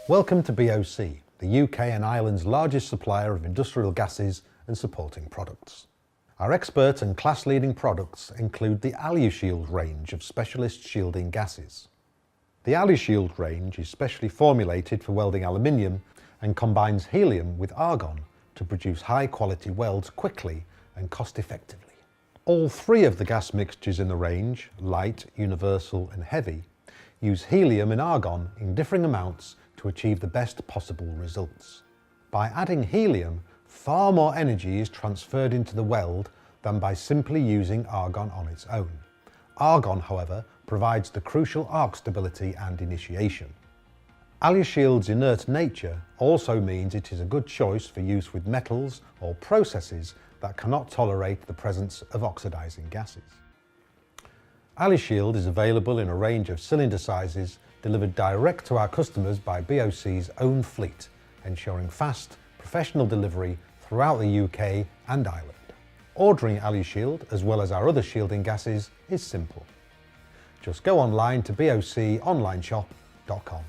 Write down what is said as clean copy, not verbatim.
Welcome to BOC, the UK and Ireland's largest supplier of industrial gases and supporting products. Our expert and class-leading products include the Alushield range of specialist shielding gases. The Alushield range is specially formulated for welding aluminium and combines helium with argon to produce high-quality welds quickly and cost-effectively. All three of the gas mixtures in the range, light, universal and heavy, use helium and argon in differing amounts to achieve the best possible results. By adding helium, far more energy is transferred into the weld than by simply using argon on its own. Argon, however, provides the crucial arc stability and initiation. Alushield's inert nature also means it is a good choice for use with metals or processes that cannot tolerate the presence of oxidizing gases. Alushield is available in a range of cylinder sizes delivered direct to our customers by BOC's own fleet, ensuring fast, professional delivery throughout the UK and Ireland. Ordering Alushield, as well as our other shielding gases, is simple. Just go online to boconlineshop.com.